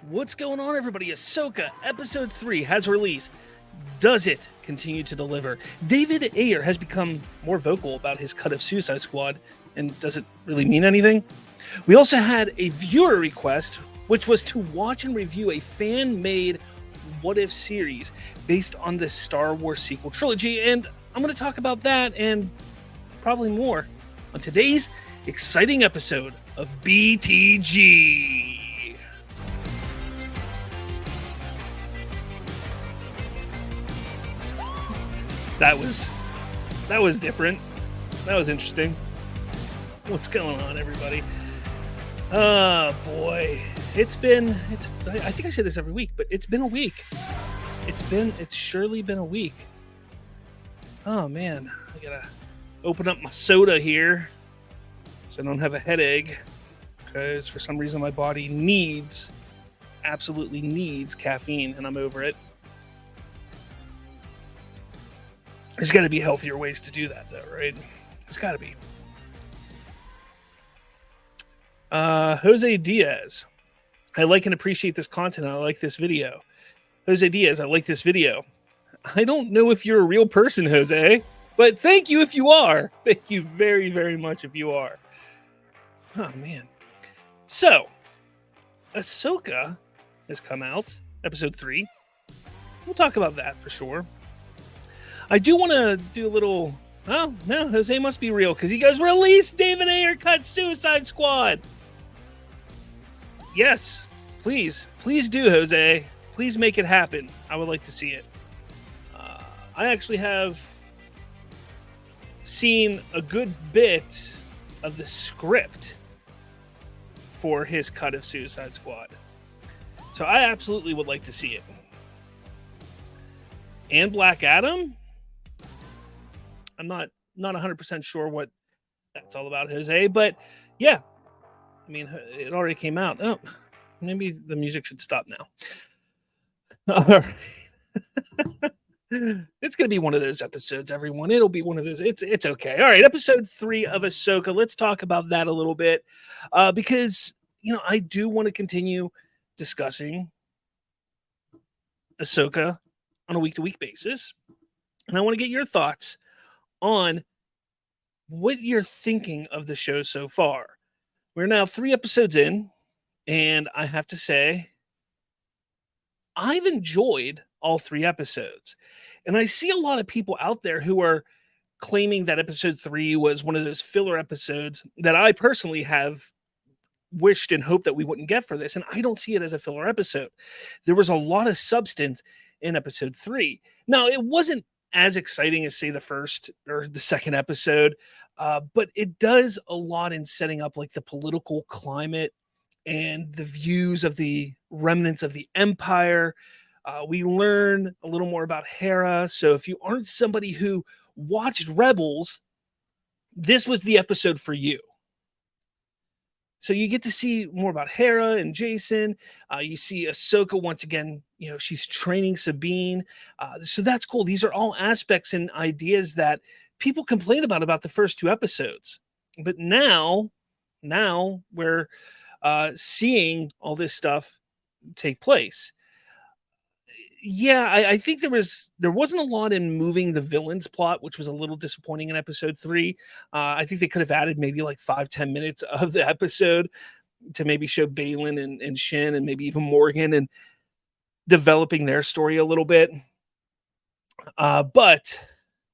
What's going on, everybody? Ahsoka Episode 3 has released. Does it continue to deliver? David Ayer has become more vocal about his cut of Suicide Squad, and does it really mean anything? We also had a viewer request, which was to watch and review a fan-made What If series based on the Star Wars sequel trilogy, and I'm going to talk about that and probably more on today's exciting episode of BTG. That was different. That was interesting. What's going on, everybody? Oh boy. I think I say this every week, but it's been a week. It's surely been a week. Oh man, I gotta open up my soda here so I don't have a headache, because for some reason my body absolutely needs caffeine, and I'm over it. There's got to be healthier ways to do that, though, right? There's got to be. Jose Diaz. I like and appreciate this content. I like this video. Jose Diaz, I like this video. I don't know if you're a real person, Jose, but thank you if you are. Thank you very, very much if you are. Oh, man. So, Ahsoka has come out, episode 3. We'll talk about that for sure. I do want to do a little... Oh, no, Jose must be real, because he goes, release David Ayer cut Suicide Squad! Yes, please. Please do, Jose. Please make it happen. I would like to see it. I actually have seen a good bit of the script for his cut of Suicide Squad. So I absolutely would like to see it. And Black Adam? I'm not 100% sure what that's all about, Jose, but yeah, I mean, it already came out. Oh, maybe the music should stop now. All right. It's going to be one of those episodes, everyone. It'll be one of those. It's okay. All right, episode 3 of Ahsoka. Let's talk about that a little bit, because, I do want to continue discussing Ahsoka on a week-to-week basis, and I want to get your thoughts on what you're thinking of the show so far. We're now 3 episodes in, and I have to say, I've enjoyed all 3 episodes. And I see a lot of people out there who are claiming that episode 3 was one of those filler episodes that I personally have wished and hoped that we wouldn't get for this. And I don't see it as a filler episode. There was a lot of substance in episode 3. Now, it wasn't as exciting as, say, the first or the second episode, but it does a lot in setting up like the political climate and the views of the remnants of the Empire. We learn a little more about Hera. So if you aren't somebody who watched Rebels, this was the episode for you. So you get to see more about Hera and Jason. You see Ahsoka once again. She's training Sabine. So that's cool. These are all aspects and ideas that people complain about the first 2 episodes. But now we're seeing all this stuff take place. Yeah, I think there wasn't a lot in moving the villains plot, which was a little disappointing in episode 3. I think they could have added maybe like 5-10 minutes of the episode to maybe show Baylan and Shin and maybe even Morgan and developing their story a little bit. But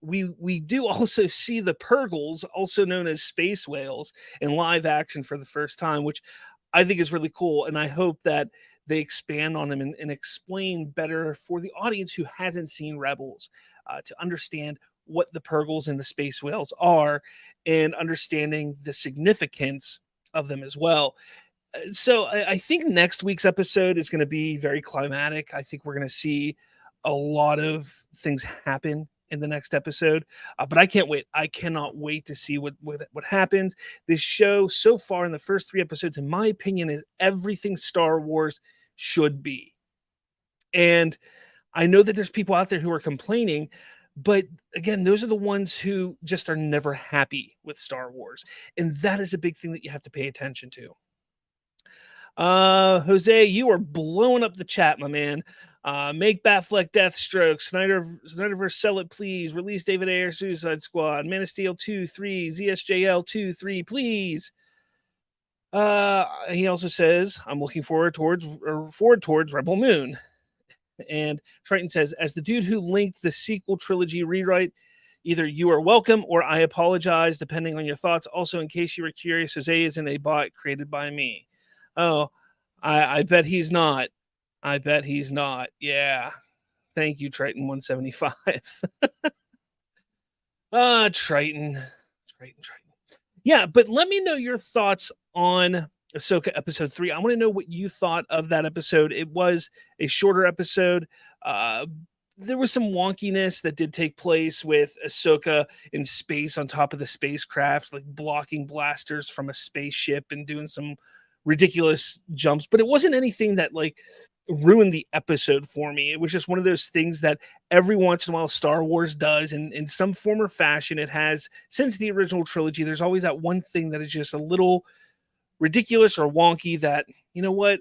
we do also see the Purgles, also known as space whales, in live action for the first time, which I think is really cool. And I hope that they expand on them and explain better for the audience who hasn't seen Rebels, to understand what the Purgles and the space whales are and understanding the significance of them as well. So I think next week's episode is going to be very climatic. I think we're going to see a lot of things happen in the next episode, but I can't wait. I cannot wait to see what happens. This show so far in the first 3 episodes, in my opinion, is everything Star Wars should be. And I know that there's people out there who are complaining, but again, those are the ones who just are never happy with Star Wars. And that is a big thing that you have to pay attention to. Jose, you are blowing up the chat, my man. Make Batfleck Deathstroke. Snyderverse sell it, please. Release David Ayer Suicide Squad. Man of Steel 2, 3. ZSJL 2, 3, please. He also says, I'm looking forward towards Rebel Moon. And Triton says, as the dude who linked the sequel trilogy rewrite, either you are welcome or I apologize, depending on your thoughts. Also, in case you were curious, Jose isn't a bot created by me. Oh, I bet he's not. I bet he's not. Yeah. Thank you, Triton 175. Triton. Yeah, but let me know your thoughts on Ahsoka episode 3. I want to know what you thought of that episode. It was a shorter episode. There was some wonkiness that did take place with Ahsoka in space on top of the spacecraft, like blocking blasters from a spaceship and doing some ridiculous jumps, but it wasn't anything that like ruined the episode for me. It was just one of those things that every once in a while Star Wars does, and in some form or fashion it has since the original trilogy. There's always that one thing that is just a little ridiculous or wonky that, you know what,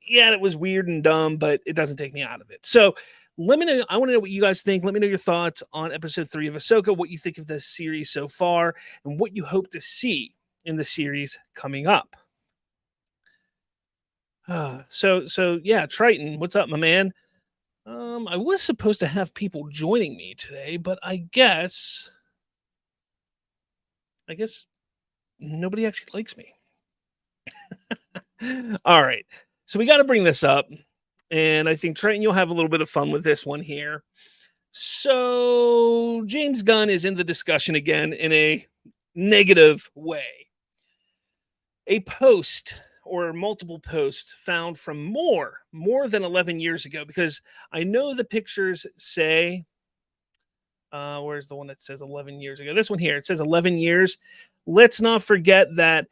yeah, it was weird and dumb, but it doesn't take me out of it. So let me know. I want to know what you guys think. Let me know your thoughts on episode 3 of Ahsoka, what you think of this series so far, and what you hope to see in the series coming up. So yeah, Triton, what's up, my man? I was supposed to have people joining me today, but I guess nobody actually likes me. All right. So we got to bring this up, and I think Triton, you'll have a little bit of fun with this one here. So James Gunn is in the discussion again in a negative way. A post or multiple posts found from more than 11 years ago, because I know the pictures say, where's the one that says 11 years ago? This one here, it says 11 years. Let's not forget that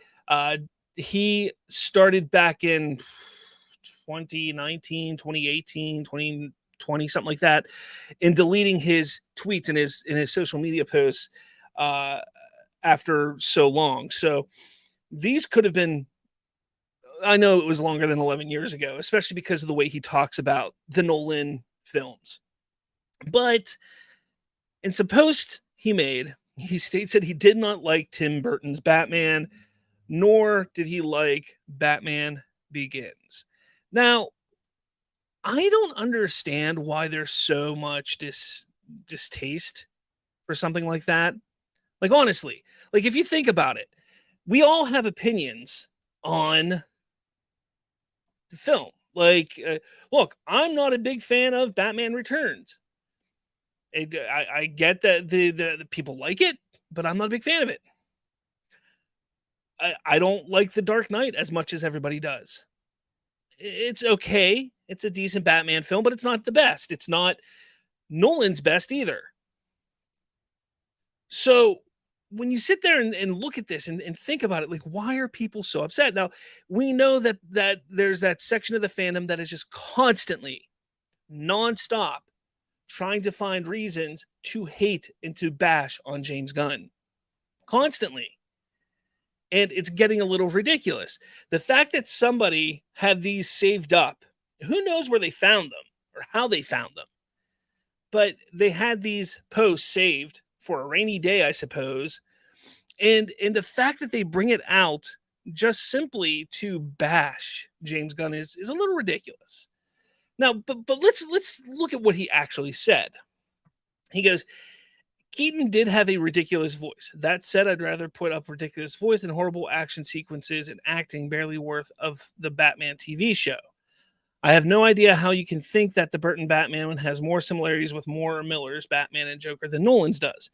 he started back in 2019, 2018, 2020, something like that, in deleting his tweets and his social media posts after so long. So these could have been, I know it was longer than 11 years ago, especially because of the way he talks about the Nolan films. But in some post he made, he states that he did not like Tim Burton's Batman, nor did he like Batman Begins. Now, I don't understand why there's so much distaste for something like that. Like, honestly, like if you think about it, we all have opinions on the film. Like, look, I'm not a big fan of Batman Returns. I get that the people like it, but I'm not a big fan of it. I don't like The Dark Knight as much as everybody does. It's okay. It's a decent Batman film, but it's not the best. It's not Nolan's best either. So when you sit there and look at this and think about it, like, why are people so upset? Now, we know that there's that section of the fandom that is just constantly, nonstop, trying to find reasons to hate and to bash on James Gunn. Constantly. And it's getting a little ridiculous. The fact that somebody had these saved up, who knows where they found them or how they found them, but they had these posts saved for a rainy day, I suppose. And the fact that they bring it out just simply to bash James Gunn is a little ridiculous. Now, but let's look at what he actually said. He goes, Keaton did have a ridiculous voice. That said, I'd rather put up ridiculous voice than horrible action sequences and acting barely worth of the Batman TV show. I have no idea how you can think that the Burton Batman has more similarities with Moore or Miller's Batman and Joker than Nolan's does.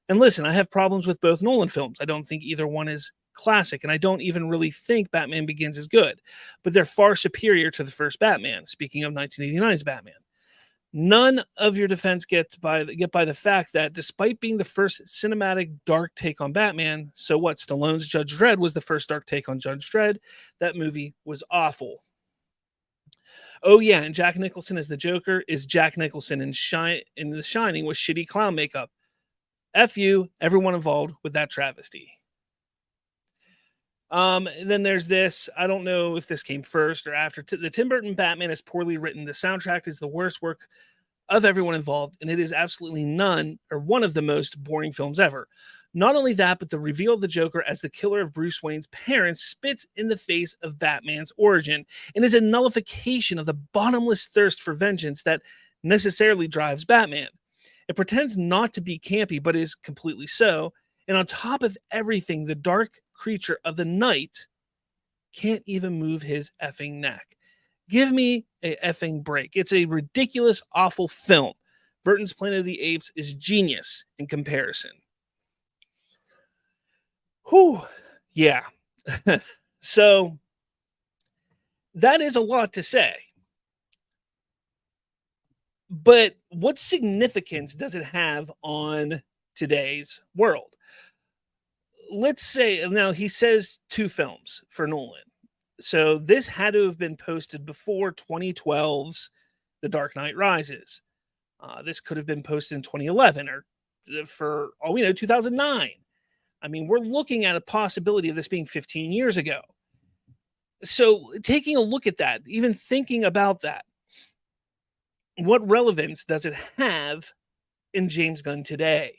And listen, I have problems with both Nolan films. I don't think either one is classic, and I don't even really think Batman Begins is good. But they're far superior to the first Batman, speaking of 1989's Batman. None of your defense get by the fact that despite being the first cinematic dark take on Batman, so what? Stallone's Judge Dredd was the first dark take on Judge Dredd. That movie was awful. Oh yeah, and Jack Nicholson as the Joker is Jack Nicholson in The Shining with shitty clown makeup. F you, everyone involved with that travesty. Then there's this. I don't know if this came first or after. The Tim Burton Batman is poorly written. The soundtrack is the worst work of everyone involved, and it is absolutely none or one of the most boring films ever. Not only that, but the reveal of the Joker as the killer of Bruce Wayne's parents spits in the face of Batman's origin and is a nullification of the bottomless thirst for vengeance that necessarily drives Batman. It pretends not to be campy, but is completely so. And on top of everything, the dark creature of the night can't even move his effing neck. Give me a effing break. It's a ridiculous, awful film. Burton's Planet of the Apes is genius in comparison. Whew. Yeah. So that is a lot to say. But what significance does it have on today's world? Let's say, now he says 2 films for Nolan. So this had to have been posted before 2012's The Dark Knight Rises. This could have been posted in 2011 or for all we know, 2009. I mean, we're looking at a possibility of this being 15 years ago. So taking a look at that, even thinking about that, what relevance does it have in James Gunn today?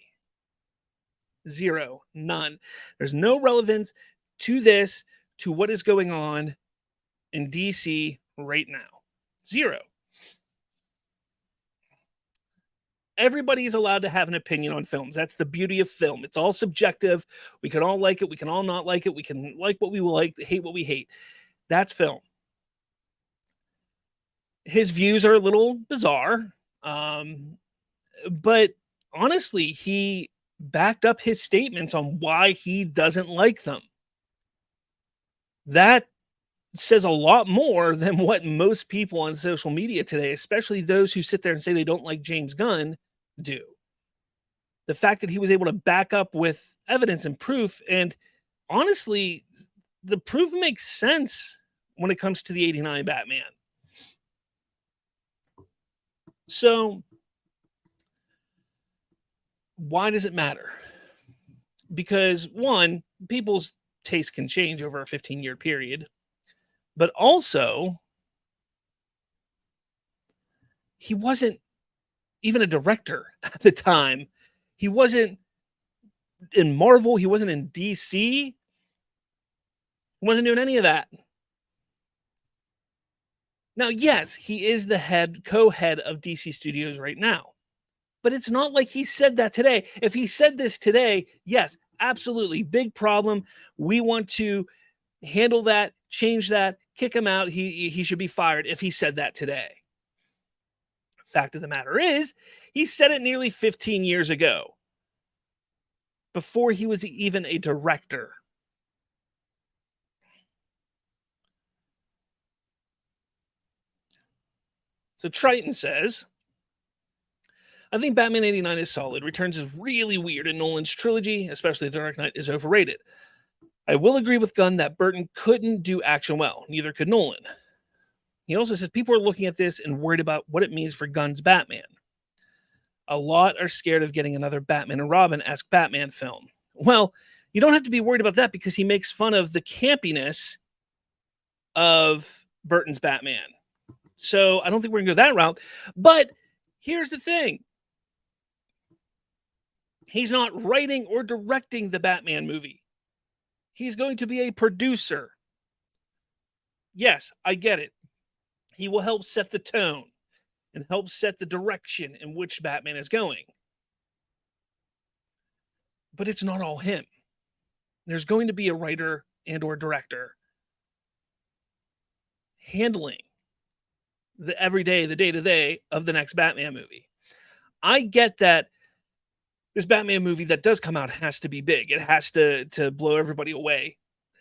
Zero, none. There's no relevance to this, to what is going on in DC right now. Zero. Everybody is allowed to have an opinion on films. That's the beauty of film. It's all subjective. We can all like it. We can all not like it. We can like what we like, hate what we hate. That's film. His views are a little bizarre. But honestly, he backed up his statements on why he doesn't like them. That says a lot more than what most people on social media today, especially those who sit there and say they don't like James Gunn, do. The fact that he was able to back up with evidence and proof, and honestly, the proof makes sense when it comes to the 89 Batman. So, why does it matter? Because one, people's taste can change over a 15-year period, but also he wasn't even a director at the time. He wasn't in Marvel. He wasn't in DC. He wasn't doing any of that. Now, yes, he is the co-head of DC Studios right now. But it's not like he said that today. If he said this today, yes, absolutely, big problem. We want to handle that, change that, kick him out. He should be fired if he said that today. Fact of the matter is, he said it nearly 15 years ago, before he was even a director. So Triton says, I think Batman 89 is solid. Returns is really weird, and Nolan's trilogy, especially The Dark Knight, is overrated. I will agree with Gunn that Burton couldn't do action well. Neither could Nolan. He also says people are looking at this and worried about what it means for Gunn's Batman. A lot are scared of getting another Batman and Robin-esque Batman film. Well, you don't have to be worried about that because he makes fun of the campiness of Burton's Batman. So I don't think we're going to go that route. But here's the thing. He's not writing or directing the Batman movie. He's going to be a producer. Yes, I get it. He will help set the tone and help set the direction in which Batman is going. But it's not all him. There's going to be a writer and or director handling the everyday, the day-to-day of the next Batman movie. I get that this Batman movie that does come out has to be big. It has to blow everybody away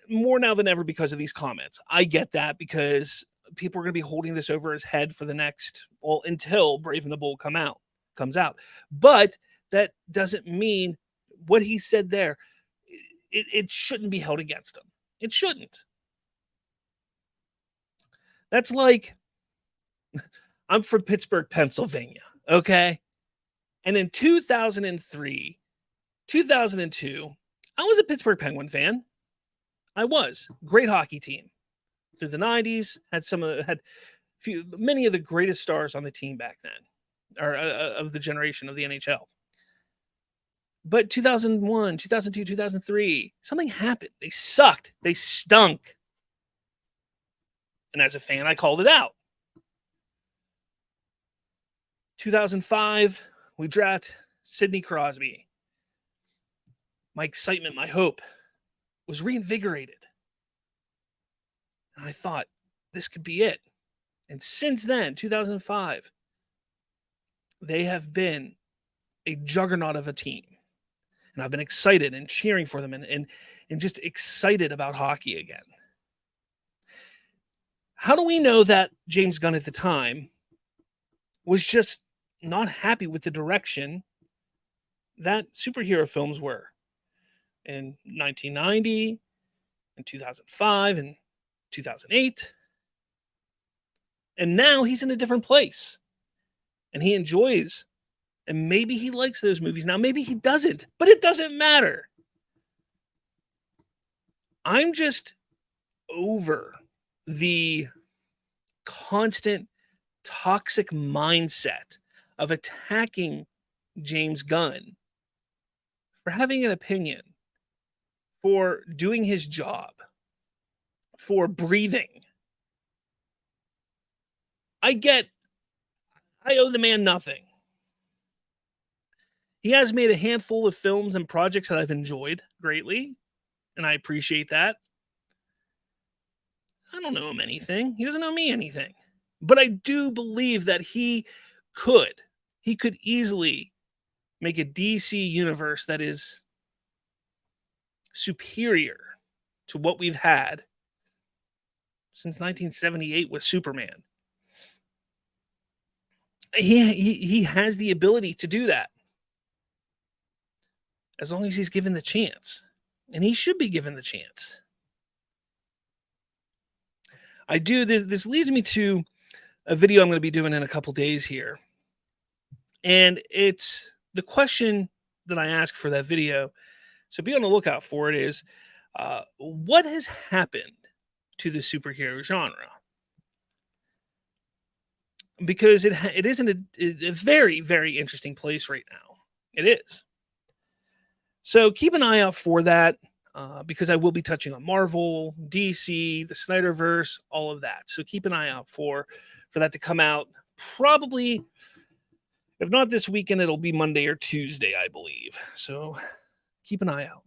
more now than ever because of these comments. I get that because people are going to be holding this over his head for the next, well, until Brave and the Bold comes out. But that doesn't mean what he said there, it shouldn't be held against him. It shouldn't. That's like, I'm from Pittsburgh, Pennsylvania, okay? And in 2003, 2002, I was a Pittsburgh Penguin fan. I was. Great hockey team. Through the 90s, had many of the greatest stars on the team back then, or of the generation of the NHL. But 2001, 2002, 2003, something happened. They sucked. They stunk. And as a fan, I called it out. 2005, we draft Sidney Crosby. My excitement, my hope was reinvigorated. And I thought, this could be it. And since then, 2005, they have been a juggernaut of a team. And I've been excited and cheering for them and just excited about hockey again. How do we know that James Gunn at the time was just not happy with the direction that superhero films were in 1990, in 2005, and 2008? And now he's in a different place. And he enjoys, and maybe he likes those movies now. Maybe he doesn't, but it doesn't matter. I'm just over the constant toxic mindset of attacking James Gunn for having an opinion, for doing his job, for breathing. I owe the man nothing. He has made a handful of films and projects that I've enjoyed greatly, and I appreciate that. I don't owe him anything. He doesn't owe me anything. But I do believe that he could easily make a DC universe that is superior to what we've had since 1978 with Superman. He has the ability to do that, as long as he's given the chance. And he should be given the chance. This leads me to a video I'm going to be doing in a couple days here. And it's the question that I ask for that video, so be on the lookout for it, is what has happened to the superhero genre? Because it is in a very, very interesting place right now. It is. So keep an eye out for that, because I will be touching on Marvel, DC, the Snyderverse, all of that. So keep an eye out for that to come out. Probably, if not this weekend, it'll be Monday or Tuesday, I believe. So keep an eye out.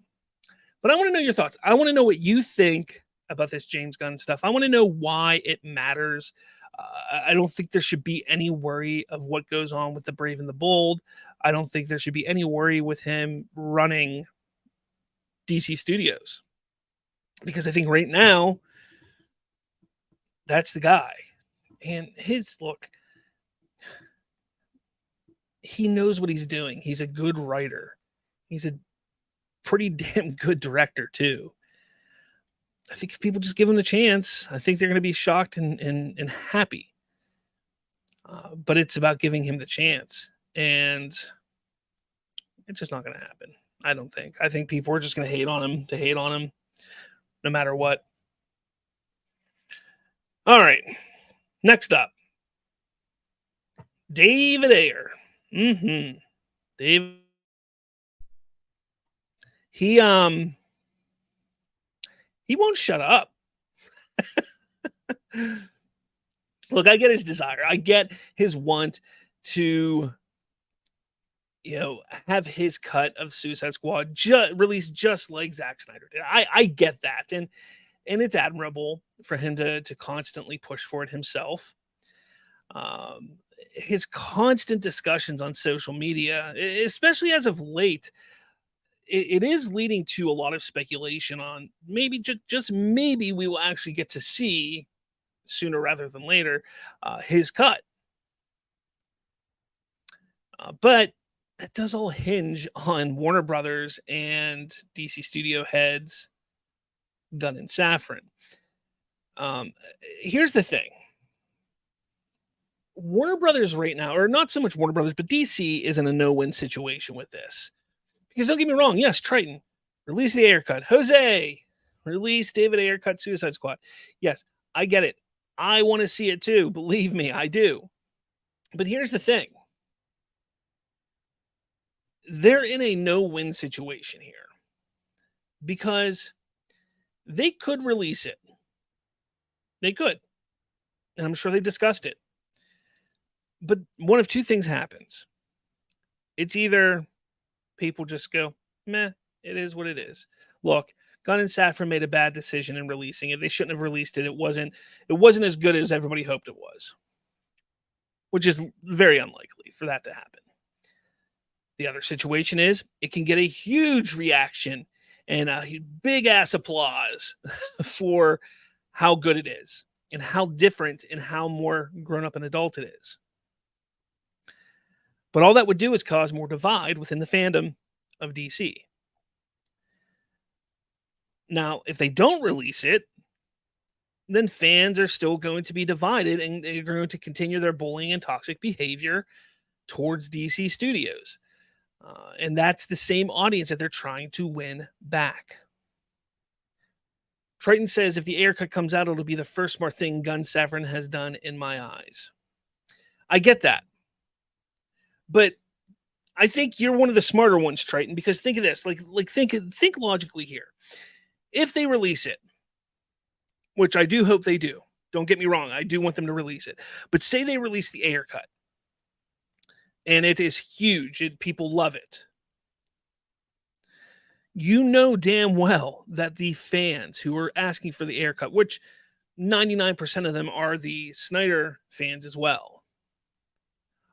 But I want to know your thoughts. I want to know what you think about this James Gunn stuff. I want to know why it matters. I don't think there should be any worry of what goes on with the Brave and the Bold. I don't think there should be any worry with him running DC Studios, because I think right now that's the guy. And he knows what he's doing. He's a good writer. He's a pretty damn good director too. I think if people just give him the chance, I think they're going to be shocked and happy. But it's about giving him the chance. And it's just not going to happen. I don't think. I think people are just going to hate on him no matter what. All right. Next up, David Ayer. Dave. He won't shut up. Look, I get his desire. I get his want to, have his cut of Suicide Squad released just like Zack Snyder did. I get that. And it's admirable for him to constantly push for it himself. His constant discussions on social media, especially as of late, it is leading to a lot of speculation on maybe just maybe we will actually get to see sooner rather than later his cut. But that does all hinge on Warner Brothers and DC studio heads Gunn and Safran. Here's the thing. Warner Brothers right now, or not so much Warner Brothers, but DC is in a no-win situation with this. Because don't get me wrong, yes, Triton, release the Ayer cut. Jose, Release David Ayer cut Suicide Squad. Yes, I get it. I want to see it too. Believe me, I do. But here's the thing. They're in a no-win situation here because they could release it. They could. And I'm sure they discussed it. But one of two things happens. It's either people just go, meh, it is what it is. Look, Gunn and Safran made a bad decision in releasing it. They shouldn't have released it. It wasn't as good as everybody hoped it was, which is very unlikely for that to happen. The other situation is it can get a huge reaction and a big ass applause for how good it is and how different and how more grown up and adult it is. But all that would do is cause more divide within the fandom of DC. Now, if they don't release it, then fans are still going to be divided and they're going to continue their bullying and toxic behavior towards DC Studios. And that's the same audience that they're trying to win back. Triton says, if the Ayer cut comes out, it'll be the first smart thing Gunn Safran has done in my eyes. I get that. But I think you're one of the smarter ones, Triton, because think of this. Think logically here. If they release it, which I do hope they do. Don't get me wrong. I do want them to release it. But say they release the Ayer cut. And it is huge. People love it. You know damn well that the fans who are asking for the Ayer cut, which 99% of them are the Snyder fans as well,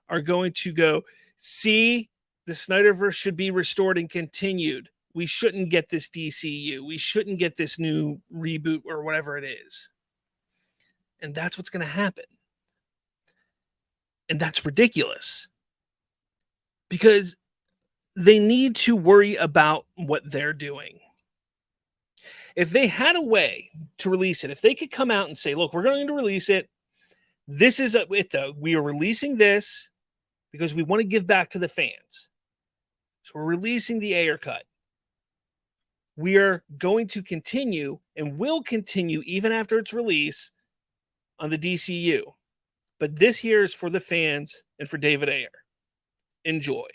are going to go, see, the Snyderverse should be restored and continued. We shouldn't get this DCU. We shouldn't get this new reboot or whatever it is. And that's what's going to happen. And that's ridiculous. Because they need to worry about what they're doing. If they had a way to release it, if they could come out and say, look, we're going to release it. This is it, though. We are releasing this because we want to give back to the fans. So we're releasing the Ayer cut. We are going to continue and will continue even after its release on the DCU. But this here is for the fans and for David Ayer. Enjoy.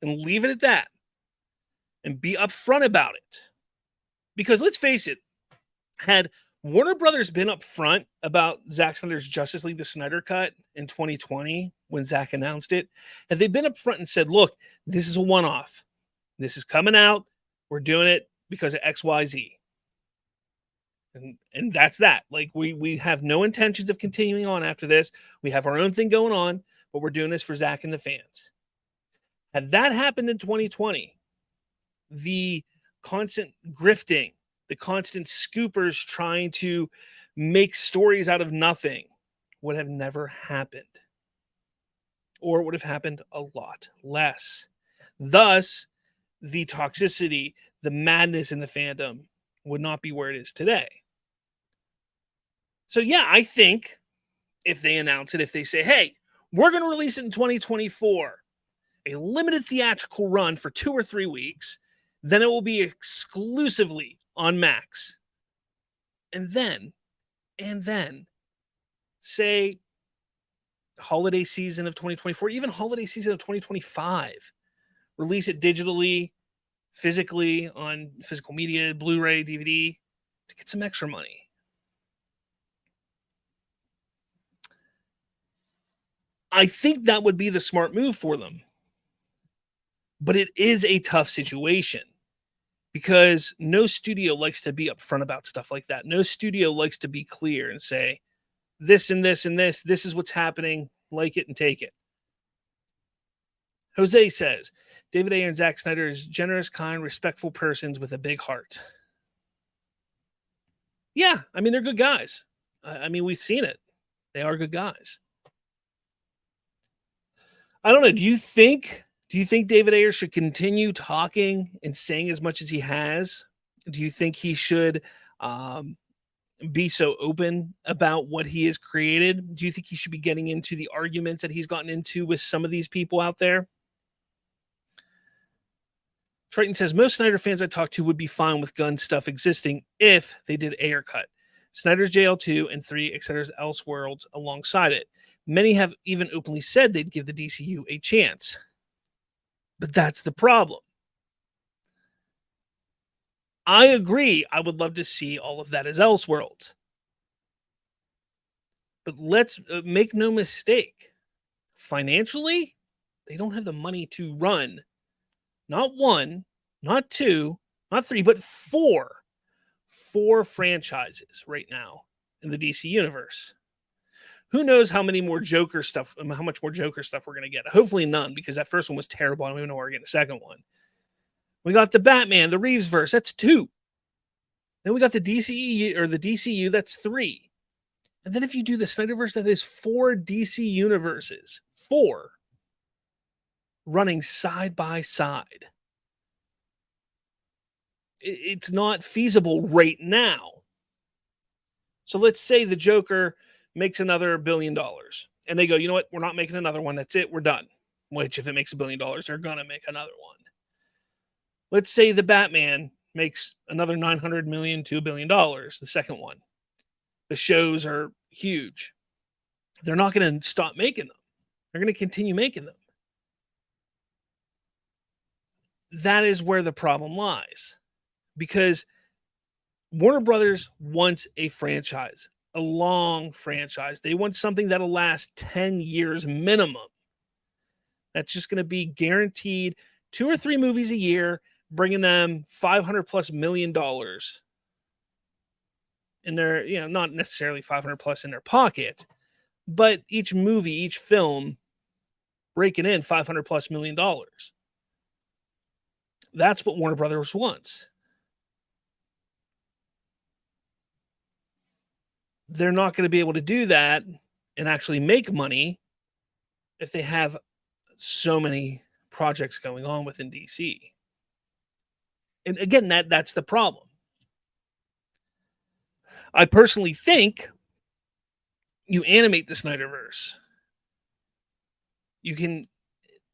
And leave it at that. And be upfront about it. Because let's face it, had Warner Brothers been upfront about Zack Snyder's Justice League, the Snyder Cut in 2020, when Zack announced it, had they been upfront and said, look, this is a one-off. This is coming out. We're doing it because of XYZ. And that's that. Like, we have no intentions of continuing on after this. We have our own thing going on, but we're doing this for Zack and the fans. Had that happened in 2020, the constant grifting, the constant scoopers trying to make stories out of nothing would have never happened. Or would have happened a lot less. Thus, the toxicity, the madness in the fandom would not be where it is today. So yeah, I think if they announce it, if they say, hey, we're going to release it in 2024, a limited theatrical run for 2 or 3 weeks, then it will be exclusively on Max. And then say holiday season of 2024, even holiday season of 2025, release it digitally, physically on physical media, Blu-ray, DVD, to get some extra money. I think that would be the smart move for them. But it is a tough situation because no studio likes to be upfront about stuff like that. No studio likes to be clear and say, this and this and this is what's happening. Like it and take it. Jose says, David Ayer and Zack Snyder is generous, kind, respectful persons with a big heart. Yeah, I mean, they're good guys. I mean, we've seen it. They are good guys. I don't know. Do you think David Ayer should continue talking and saying as much as he has? Do you think he should be so open about what he has created? Do you think he should be getting into the arguments that he's gotten into with some of these people out there? Triton says most Snyder fans I talked to would be fine with Gunn stuff existing if they did Ayer cut, Snyder's JL2 and 3, etc. Elseworlds alongside it. Many have even openly said they'd give the DCU a chance. But that's the problem. I agree. I would love to see all of that as Elseworlds. But let's make no mistake. Financially, they don't have the money to run not one, not two, not three, but four franchises right now in the DC universe. Who knows how many more Joker stuff, how much more Joker stuff we're going to get? Hopefully none, because that first one was terrible. I don't even know where we're getting the second one. We got the Batman, the Reeves verse. That's 2. Then we got the DCE or the DCU. That's 3. And then if you do the Snyderverse, that is 4 DC universes. 4 running side by side. It's not feasible right now. So let's say the Joker makes another $1 billion. And they go, you know what? We're not making another one. That's it. We're done. Which, if it makes $1 billion, they're going to make another one. Let's say the Batman makes another $900 million to $1 billion, the second one. The shows are huge. They're not going to stop making them. They're going to continue making them. That is where the problem lies. Because Warner Brothers wants a franchise, a long franchise. They want something that'll last 10 years minimum. That's just going to be guaranteed 2 or 3 movies a year, bringing them $500+ million in their, not necessarily 500+ in their pocket, but each movie, each film, breaking in $500+ million. That's what Warner Brothers wants. They're not going to be able to do that and actually make money if they have so many projects going on within DC. And again, that's the problem. I personally think you animate the Snyderverse, you can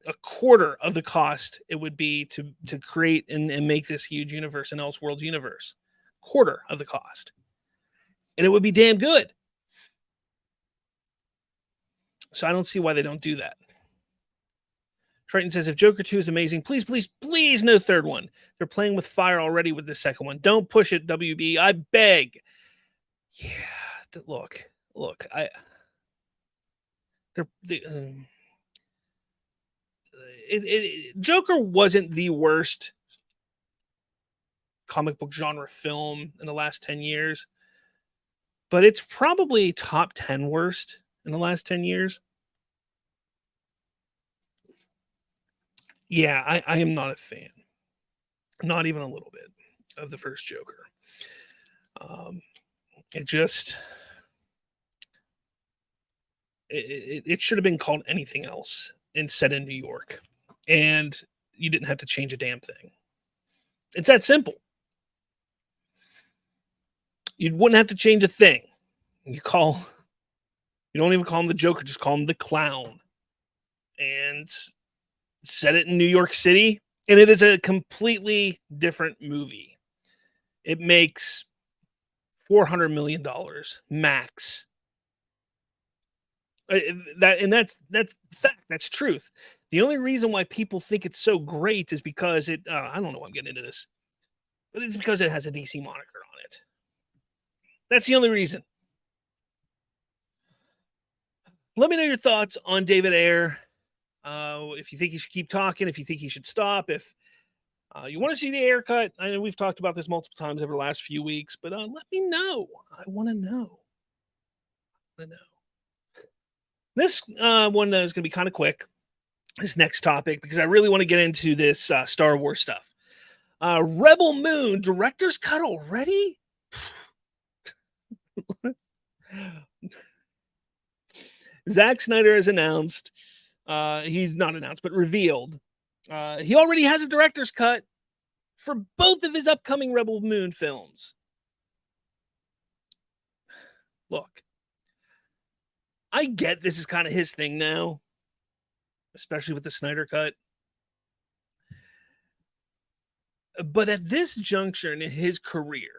a quarter of the cost it would be to create and make this huge universe, an Elseworlds universe. Quarter of the cost. And it would be damn good. So I don't see why they don't do that. Triton says, if Joker 2 is amazing, please, please, please no third one. They're playing with fire already with the second one. Don't push it, WB. I beg. Yeah, look. Joker wasn't the worst comic book genre film in the last 10 years, but it's probably top 10 worst in the last 10 years. Yeah, I am not a fan. Not even a little bit of the first Joker. It should have been called anything else and set in New York. And you didn't have to change a damn thing. It's that simple. You wouldn't have to change a thing. You don't even call him the Joker, just call him the Clown. And set it in New York City, and it is a completely different movie. It makes $400 million max. That's fact. That's truth. The only reason why people think it's so great is because it. I don't know why I'm getting into this, but it's because it has a DC moniker on it. That's the only reason. Let me know your thoughts on David Ayer. If you think he should keep talking, if you think he should stop, if you want to see the Ayer cut. I know we've talked about this multiple times over the last few weeks, but let me know. I want to know. This one is going to be kind of quick, this next topic, because I really want to get into this Star Wars stuff. Rebel Moon, director's cut already? Zack Snyder has announced, he's not announced, but revealed, he already has a director's cut for both of his upcoming Rebel Moon films. Look, I get this is kind of his thing now, especially with the Snyder cut. But at this juncture in his career,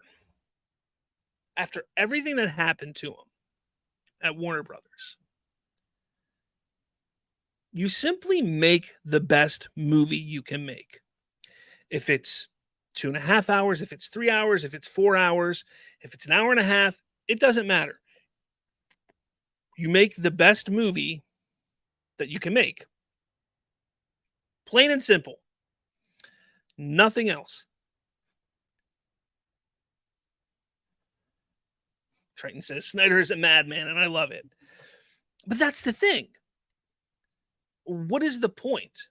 after everything that happened to him at Warner Brothers, you simply make the best movie you can make. If it's 2.5 hours, if it's 3 hours, if it's 4 hours, if it's an hour and a half, it doesn't matter. You make the best movie that you can make. Plain and simple. Nothing else. Triton says, Snyder is a madman, and I love it. But that's the thing. What is the point?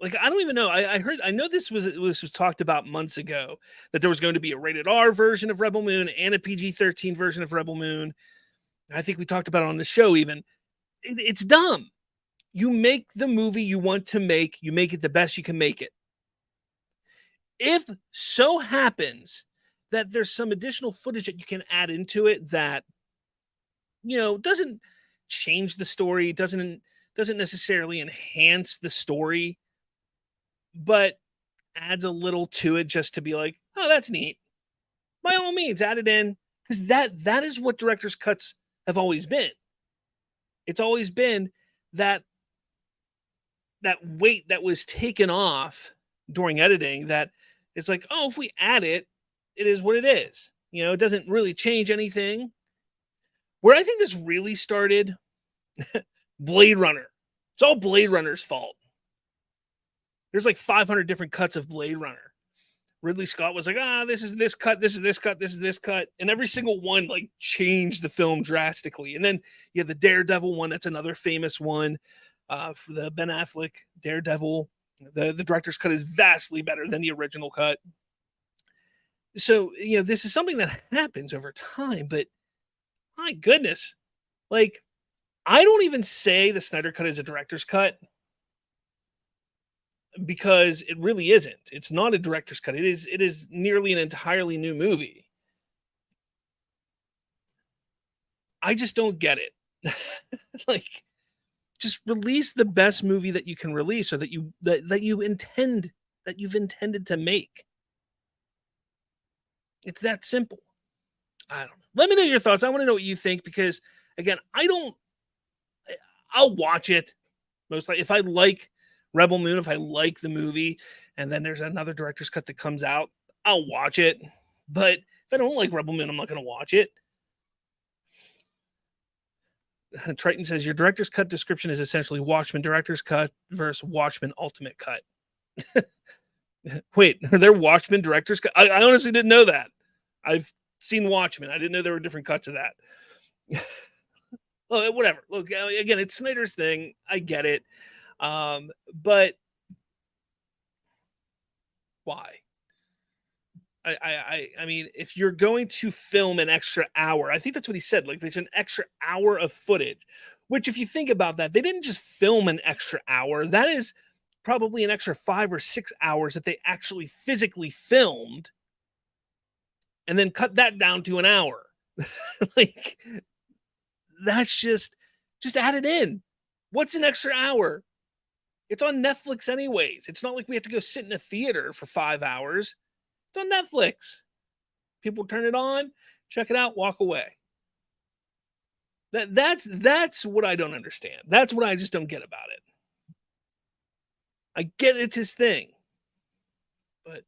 Like, I don't even know. I know this was talked about months ago, that there was going to be a rated R version of Rebel Moon and a PG-13 version of Rebel Moon. I think we talked about it on the show even. It's dumb. You make the movie you want to make. You make it the best you can make it. If so happens that there's some additional footage that you can add into it that, doesn't change the story, doesn't necessarily enhance the story, but adds a little to it just to be like, oh, that's neat. By all means, add it in, because that is what director's cuts have always been. It's always been that weight that was taken off during editing, that it's like, oh, if we add it, it is what it is. It doesn't really change anything. Where I think this really started, Blade Runner. It's all Blade Runner's fault. There's like 500 different cuts of Blade Runner. Ridley Scott was like, this is this cut, this is this cut, this is this cut. And every single one like changed the film drastically. And then you have the Daredevil one. That's another famous one. For the Ben Affleck Daredevil. The director's cut is vastly better than the original cut. So, this is something that happens over time, but my goodness, like, I don't even say the Snyder cut is a director's cut, because it really isn't. It's not a director's cut. It is nearly an entirely new movie. I just don't get it. Like, just release the best movie that you can release, or that you've intended to make. It's that simple. I don't know. Let me know your thoughts. I want to know what you think, because again, I'll watch it. Most likely, if I like Rebel Moon, if I like the movie, and then there's another director's cut that comes out, I'll watch it. But if I don't like Rebel Moon, I'm not going to watch it. Triton says, your director's cut description is essentially Watchmen director's cut versus Watchmen ultimate cut. Wait, are there Watchmen director's cut? I honestly didn't know that. I've seen Watchmen. I didn't know there were different cuts of that. Well, whatever. Look, again, it's Snyder's thing. I get it. But why? I mean, if you're going to film an extra hour, I think that's what he said. Like, there's an extra hour of footage, which, if you think about that, they didn't just film an extra hour. That is probably an extra 5 or 6 hours that they actually physically filmed, and then cut that down to an hour. Like, that's just add it in. What's an extra hour? It's on Netflix anyways. It's not like we have to go sit in a theater for 5 hours. It's on Netflix. People turn it on, check it out, walk away. That's what I don't understand. That's what I just don't get about it. I get it's his thing. But,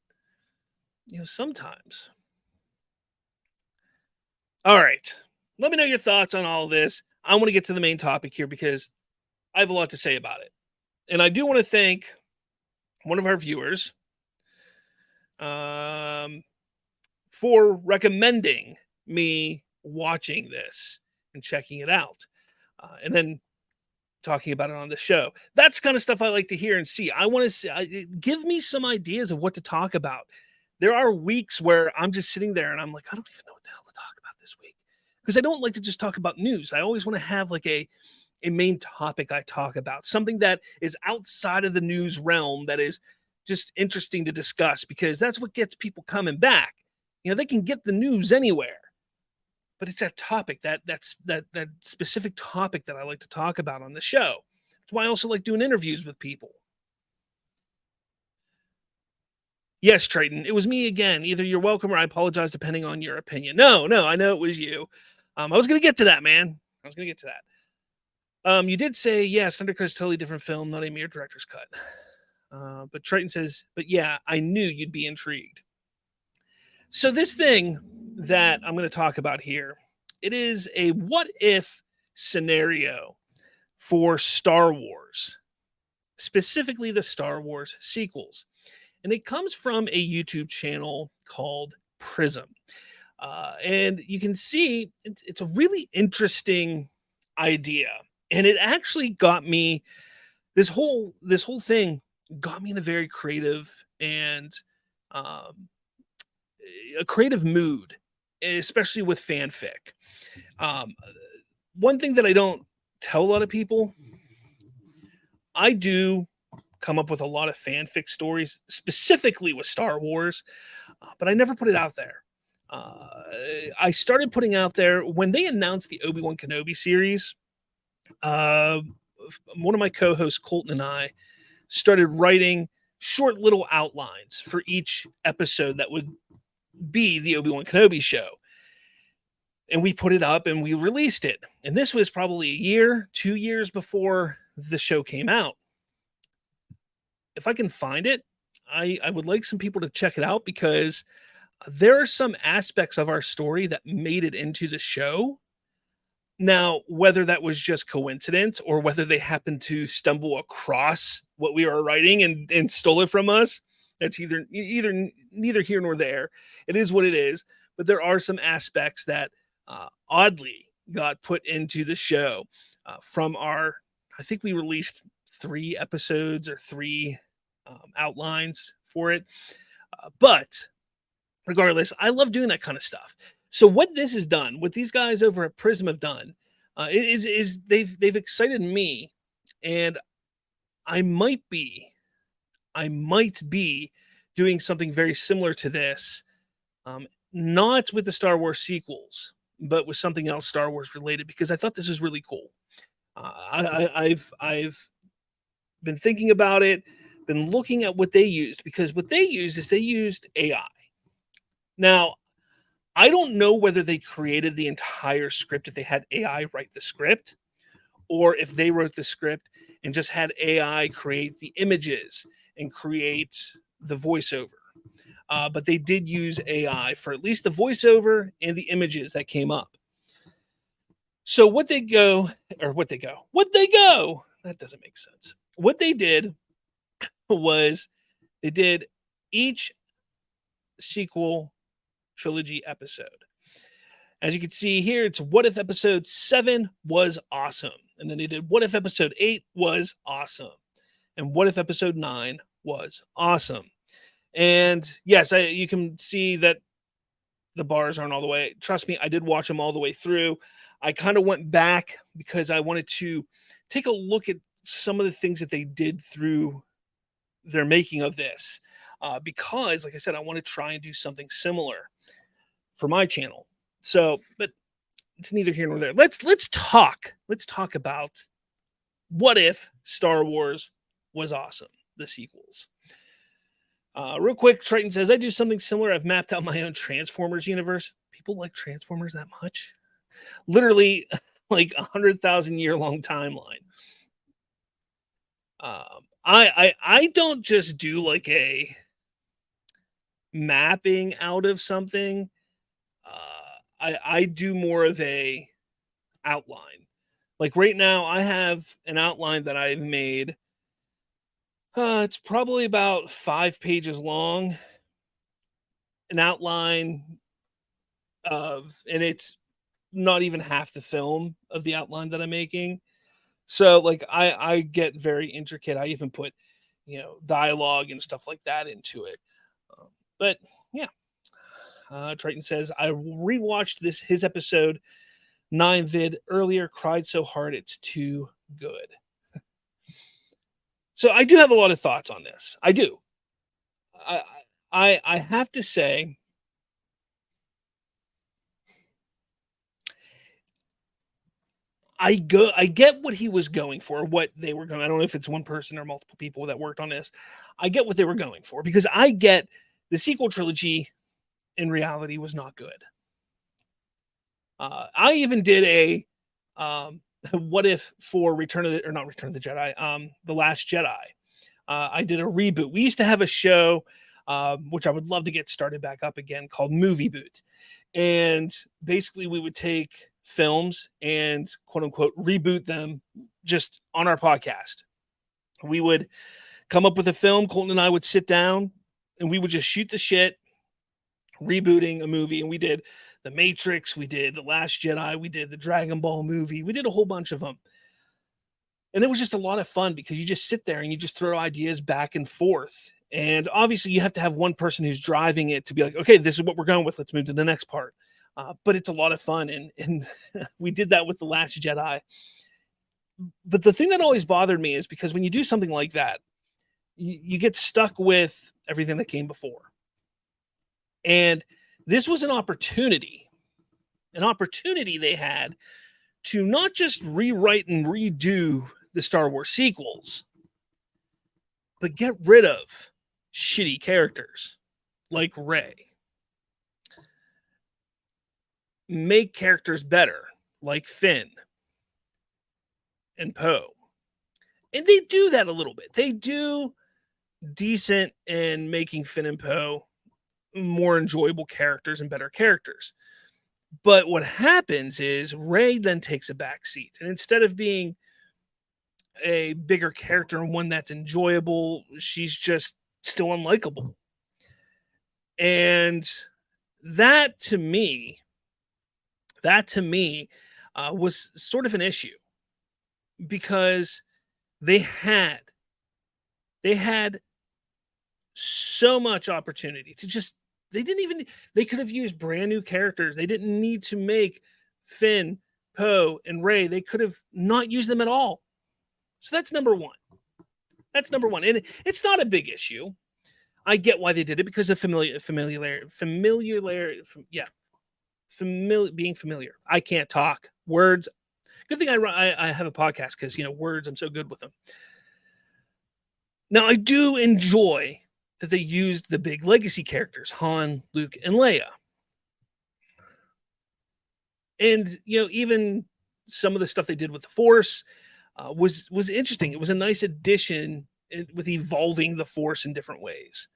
sometimes. All right. Let me know your thoughts on all of this. I want to get to the main topic here, because I have a lot to say about it. And I do want to thank one of our viewers for recommending me watching this and checking it out, and then talking about it on the show. That's kind of stuff I like to hear and see. I want to see, give me some ideas of what to talk about. There are weeks where I'm just sitting there and I'm like, I don't even know what the hell to talk about this week, because I don't like to just talk about news. I always want to have like a main topic I talk about, something that is outside of the news realm that is just interesting to discuss, because that's what gets people coming back. They can get the news anywhere, but it's that topic, that specific topic that I like to talk about on the show. That's why I also like doing interviews with people. Yes, Triton, it was me again. Either you're welcome or I apologize, depending on your opinion. No, I know it was you. I was going to get to that, man. I was going to get to that. You did say, yes, Thundercut's totally different film, not a mere director's cut. But Triton says, but yeah, I knew you'd be intrigued. So this thing that I'm going to talk about here, it is a what if scenario for Star Wars, specifically the Star Wars sequels. And it comes from a YouTube channel called Prism. And you can see it's a really interesting idea. And it actually got me, this whole thing got me in a very creative and a creative mood, especially with fanfic. One thing that I don't tell a lot of people, I do come up with a lot of fanfic stories, specifically with Star Wars, but I never put it out there. I started putting out there when they announced the Obi-Wan Kenobi series. One of my co-hosts, Colton, and I started writing short little outlines for each episode that would be the Obi-Wan Kenobi show. And we put it up and we released it. And this was probably a year, 2 years before the show came out. If I can find it, I would like some people to check it out, because there are some aspects of our story that made it into the show. Now, whether that was just coincidence or whether they happened to stumble across what we were writing and stole it from us, that's either neither here nor there. It is what it is. But there are some aspects that oddly got put into the show from our, I think we released 3 episodes or 3 outlines for it. But regardless, I love doing that kind of stuff. So what this has done, what these guys over at Prism have done, is they've excited me, and I might be doing something very similar to this, not with the Star Wars sequels, but with something else Star Wars related, because I thought this was really cool. I've been thinking about it, been looking at what they used, because what they used is they used AI. Now, I don't know whether they created the entire script, if they had AI write the script, or if they wrote the script and just had AI create the images and create the voiceover. But they did use AI for at least the voiceover and the images that came up. So what they go, that doesn't make sense. What they did was they did each sequel trilogy episode. As you can see here, it's what if episode 7 was awesome. And then they did what if episode 8 was awesome. And what if episode 9 was awesome. And yes, you can see that the bars aren't all the way. Trust me, I did watch them all the way through. I kind of went back because I wanted to take a look at some of the things that they did through their making of this. Because, like I said, I want to try and do something similar for my channel. So, but it's neither here nor there. Let's talk about what if Star Wars was awesome, the sequels. Real quick, Triton says, I do something similar. I've mapped out my own Transformers universe. People like Transformers that much? Literally, like 100,000 year long timeline. I don't just do like a mapping out of something. I do more of a outline. Like right now, I have an outline that I've made. It's probably about 5 pages long. An outline and it's not even half the film of the outline that I'm making. So like I get very intricate. I even put, dialogue and stuff like that into it. But yeah, Triton says, I rewatched his episode 9 vid earlier, cried so hard it's too good. So I do have a lot of thoughts on this. I do. I have to say, I get what he was going for, what they were going. I don't know if it's one person or multiple people that worked on this. I get what they were going for, because I get The sequel trilogy, in reality, was not good. I even did a what if for Return of the, or not Return of the Jedi, The Last Jedi. I did a reboot. We used to have a show, which I would love to get started back up again, called Movie Boot. And basically, we would take films and quote unquote reboot them just on our podcast. We would come up with a film. Colton and I would sit down and we would just shoot the shit, rebooting a movie. And we did The Matrix, we did The Last Jedi, we did the Dragon Ball movie, we did a whole bunch of them. And it was just a lot of fun because you just sit there and you just throw ideas back and forth. And obviously, you have to have one person who's driving it to be like, okay, this is what we're going with. Let's move to the next part. But it's a lot of fun. And we did that with The Last Jedi. But the thing that always bothered me is because when you do something like that, you get stuck with everything that came before. And this was an opportunity they had to not just rewrite and redo the Star Wars sequels, but get rid of shitty characters like Rey. Make characters better like Finn and Poe. And they do that a little bit. They do decent in making Finn and Poe more enjoyable characters and better characters. But what happens is Rey then takes a back seat. And instead of being a bigger character and one that's enjoyable, she's just still unlikable. And that to me was sort of an issue because they had so much opportunity to just, they could have used brand new characters. They didn't need to make Finn, Poe, and Rey. They could have not used them at all. So that's number one. And it's not a big issue. I get why they did it because of being familiar. I can't talk words. Good thing I have a podcast because, words, I'm so good with them. Now, I do enjoy that they used the big legacy characters, Han, Luke, and Leia. And, even some of the stuff they did with the Force was interesting. It was a nice addition with evolving the Force in different ways.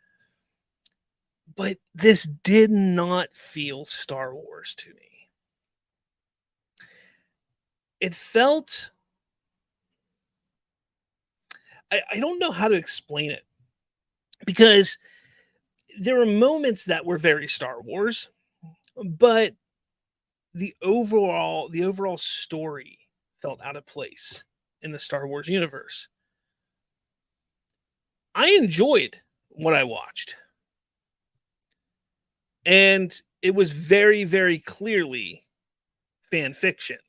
But this did not feel Star Wars to me. It felt... I don't know how to explain it. Because there were moments that were very Star Wars, but the overall story felt out of place in the Star Wars universe. I enjoyed what I watched. And it was very, very clearly fan fiction.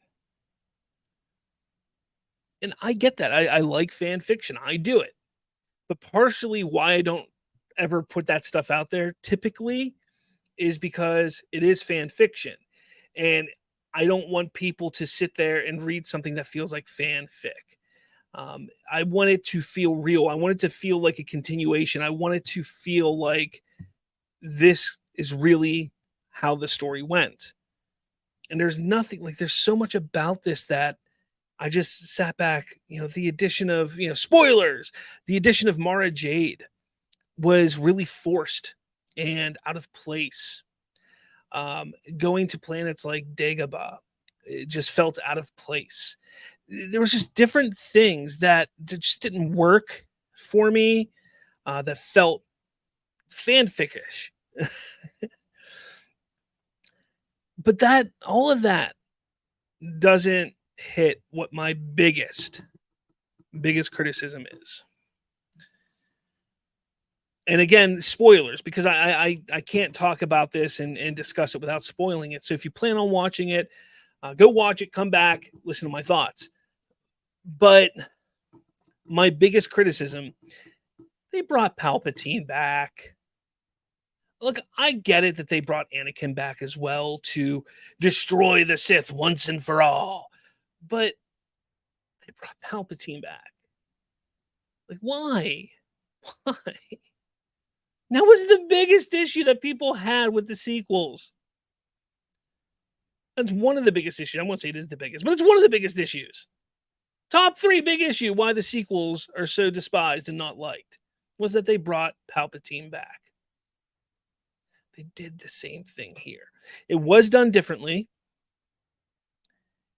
And I get that. I like fan fiction. I do it. But partially why I don't ever put that stuff out there typically is because it is fan fiction. And I don't want people to sit there and read something that feels like fanfic. I want it to feel real. I want it to feel like a continuation. I want it to feel like this is really how the story went. And there's so much about this that I just sat back, the addition of, spoilers, the addition of Mara Jade was really forced and out of place. Going to planets like Dagobah, it just felt out of place. There was just different things that just didn't work for me that felt fanficish. But all of that doesn't hit what my biggest criticism is. And again, spoilers, because I can't talk about this and discuss it without spoiling it. So if you plan on watching it, go watch it, come back, listen to my thoughts. But my biggest criticism, they brought Palpatine back. Look, I get it that they brought Anakin back as well to destroy the Sith once and for all. But they brought Palpatine back. Like, why? Why? That was the biggest issue that people had with the sequels. That's one of the biggest issues. I won't say it is the biggest, but it's one of the biggest issues. Top 3 big issue why the sequels are so despised and not liked was that they brought Palpatine back. They did the same thing here. It was done differently.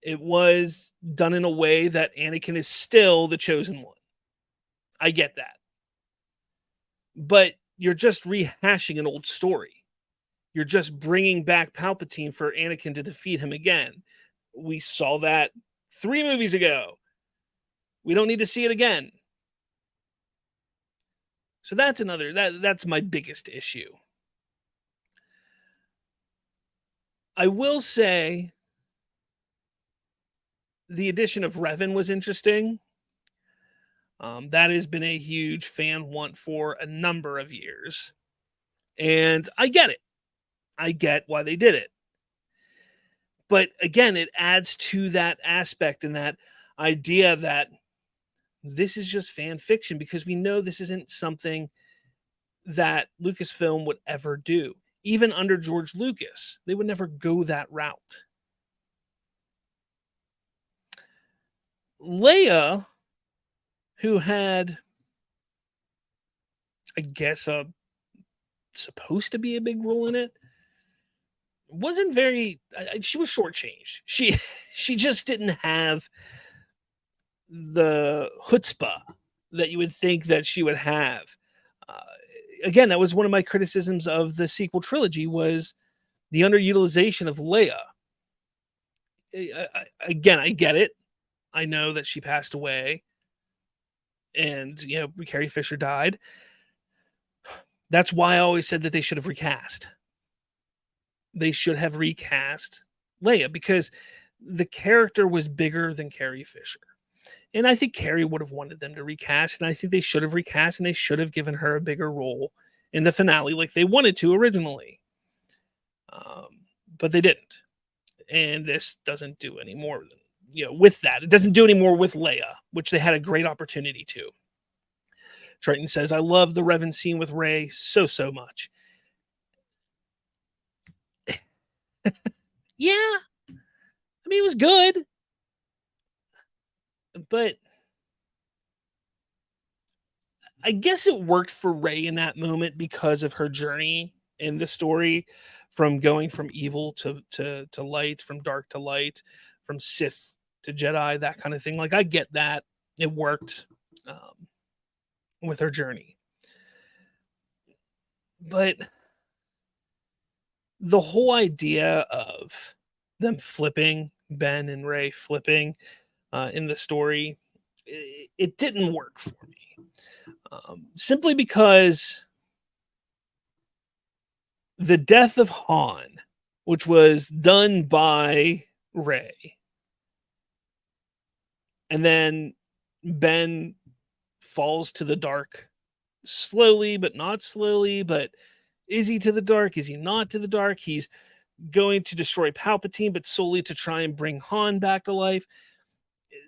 It was done in a way that Anakin is still the chosen one. I get that. But you're just rehashing an old story. You're just bringing back Palpatine for Anakin to defeat him again. We saw that 3 movies ago. We don't need to see it again. So that's that's my biggest issue. I will say the addition of Revan was interesting. That has been a huge fan want for a number of years. And I get it. I get why they did it. But again, it adds to that aspect and that idea that this is just fan fiction because we know this isn't something that Lucasfilm would ever do. Even under George Lucas, they would never go that route. Leia, who had, I guess, supposed to be a big role in it, wasn't very. She was shortchanged. She just didn't have the chutzpah that you would think that she would have. Again, that was one of my criticisms of the sequel trilogy was the underutilization of Leia. Again, I get it. I know that she passed away and, Carrie Fisher died. That's why I always said that they should have recast. They should have recast Leia because the character was bigger than Carrie Fisher. And I think Carrie would have wanted them to recast, and I think they should have recast, and they should have given her a bigger role in the finale like they wanted to originally. But they didn't. And this doesn't do any more with that. It doesn't do any more with Leia, which they had a great opportunity to. Triton says, I love the Revan scene with Rey so much. Yeah. I mean, it was good. But I guess it worked for Rey in that moment because of her journey in the story from going from evil to light, from dark to light, from Sith to Jedi, that kind of thing. Like, I get that. It worked with her journey. But the whole idea of them flipping, Ben and Rey flipping in the story, it didn't work for me. Simply because the death of Han, which was done by Rey, and then Ben falls to the dark slowly, but not slowly. But is he to the dark? Is he not to the dark? He's going to destroy Palpatine, but solely to try and bring Han back to life.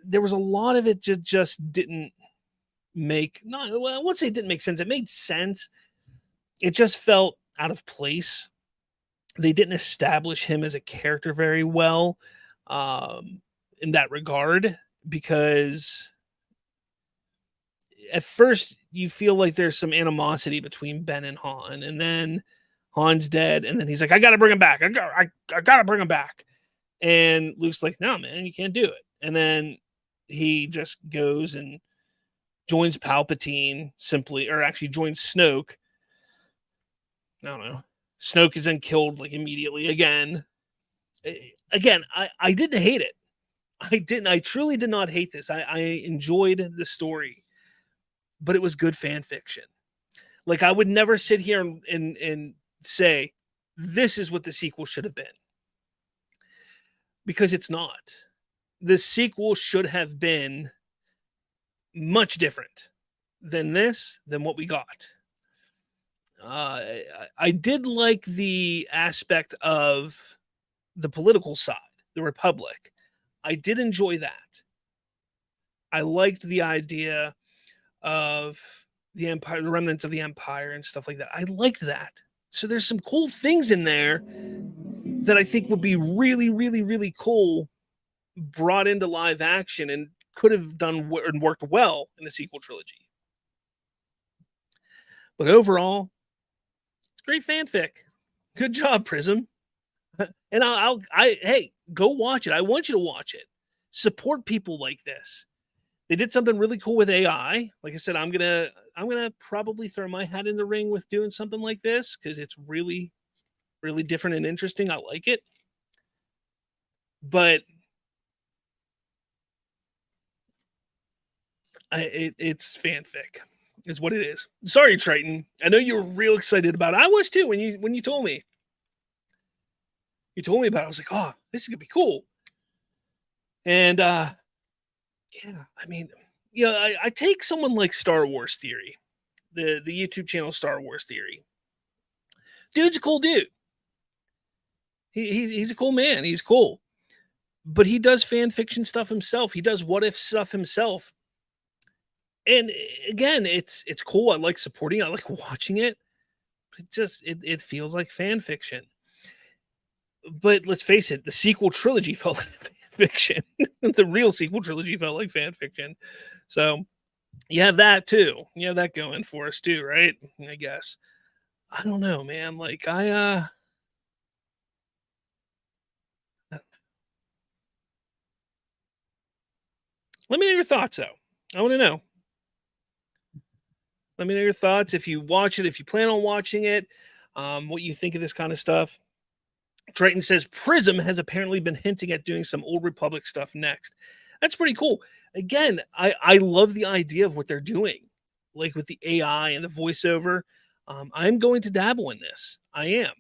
There was a lot of it just didn't make, I won't say it didn't make sense. It made sense. It just felt out of place. They didn't establish him as a character very well in that regard, because at first you feel like there's some animosity between Ben and Han, and then Han's dead, and then he's like, I gotta bring him back. I gotta bring him back. And Luke's like, no, man, you can't do it. And then he just goes and joins Palpatine simply, or actually joins Snoke. I don't know. Snoke is then killed like immediately again. Again, I didn't hate it. I truly did not hate this. I enjoyed the story, but it was good fan fiction. Like, I would never sit here and say, this is what the sequel should have been. Because it's not. The sequel should have been much different than what we got. I did like the aspect of the political side, the Republic. I did enjoy that. I liked the idea of the Empire, the remnants of the Empire and stuff like that. I liked that. So there's some cool things in there that I think would be really, really, really cool brought into live action and could have done and worked well in the sequel trilogy. But overall, it's great fanfic. Good job, Prism. And hey, go watch it. I want you to watch it. Support people like this. They did something really cool with AI. Like I said, I'm gonna probably throw my hat in the ring with doing something like this because it's really, really different and interesting. I like it. But it's fanfic, is what it is. Sorry, Triton. I know you were real excited about it. I was too when you told me. You told me about it. I was like, oh, this is gonna be cool. And yeah, I mean, I take someone like Star Wars Theory, the YouTube channel Star Wars Theory. Dude's a cool dude. He's a cool man. He's cool. But he does fan fiction stuff himself. He does what if stuff himself. And again, it's cool. I like supporting it. I like watching it. It feels like fan fiction. But let's face it, the sequel trilogy felt like fan fiction. The real sequel trilogy felt like fan fiction. So you have that too. You have that going for us too, right? I guess. I don't know, man. Like let me know your thoughts though. I want to know. Let me know your thoughts. If you watch it, if you plan on watching it, what you think of this kind of stuff. Triton says Prism has apparently been hinting at doing some Old Republic stuff next. That's pretty cool. Again, I love the idea of what they're doing, like with the AI and the voiceover. I'm going to dabble in this. I am.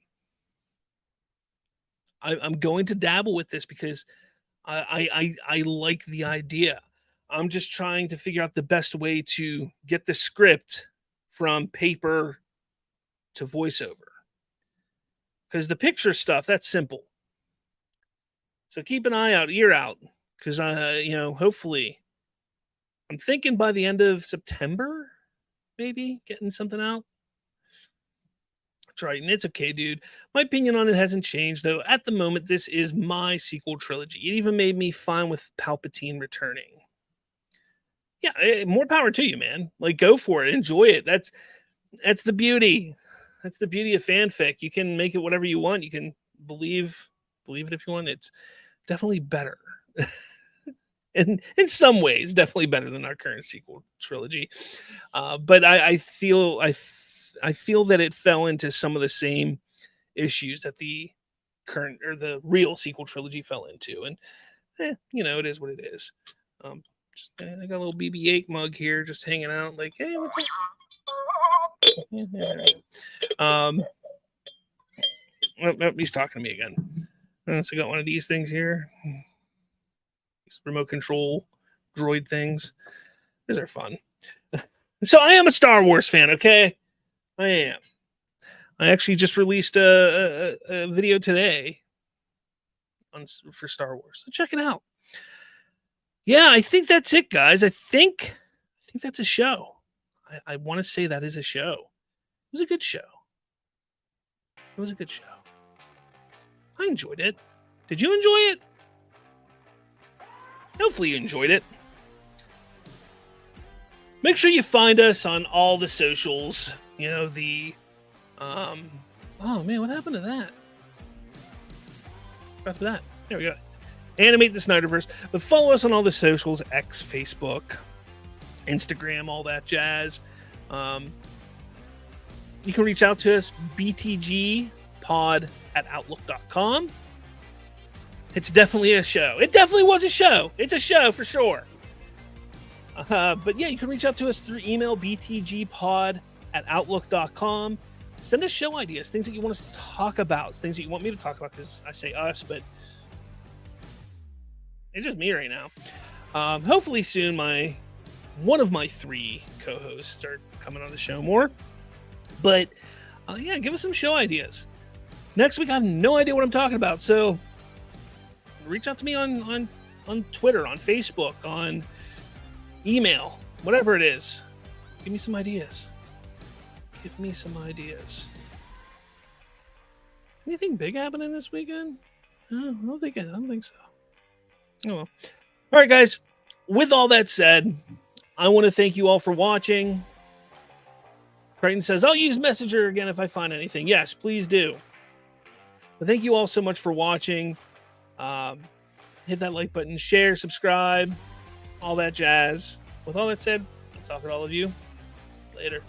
I'm going to dabble with this because I like the idea. I'm just trying to figure out the best way to get the script from paper to voiceover. Because the picture stuff, that's simple. So keep an eye out, ear out. Because, hopefully, I'm thinking by the end of September, maybe, getting something out. Triton, it's okay, dude. My opinion on it hasn't changed, though. At the moment, this is my sequel trilogy. It even made me fine with Palpatine returning. Yeah, more power to you, man. Like, go for it. Enjoy it. That's the beauty. That's the beauty of fanfic. You can make it whatever you want. You can believe it if you want. It's definitely better. And in some ways, definitely better than our current sequel trilogy. But I feel that it fell into some of the same issues that the current or the real sequel trilogy fell into. And it is what it is. I got a little BB-8 mug here just hanging out like, hey, what's up? He's talking to me again. So I got one of these things here. These remote control droid things. These are fun. So I am a Star Wars fan, okay? I am. I actually just released a video today for Star Wars. So check it out. Yeah, I think that's it, guys. I think that's a show. I want to say that is a show. It was a good show. It was a good show. I enjoyed it. Did you enjoy it? Hopefully you enjoyed it. Make sure you find us on all the socials. Oh man, what happened to that? After that, there we go. Animate the Snyderverse. But follow us on all the socials: X, Facebook, Instagram, all that jazz. You can reach out to us, BTGPod@outlook.com. It's definitely a show. It definitely was a show. It's a show for sure. But yeah, you can reach out to us through email, btgpod@outlook.com. Send us show ideas, things that you want us to talk about, things that you want me to talk about, because I say us, but it's just me right now. Hopefully soon one of my 3 co-hosts start coming on the show more. But yeah, give us some show ideas. Next week, I have no idea what I'm talking about, so reach out to me on Twitter, on Facebook, on email, whatever it is. Give me some ideas. Give me some ideas. Anything big happening this weekend? No, I don't think so. Oh well. All right, guys. With all that said, I want to thank you all for watching. Triton says, I'll use Messenger again if I find anything. Yes, please do. But thank you all so much for watching. Hit that like button, share, subscribe, all that jazz. With all that said, I'll talk to all of you later.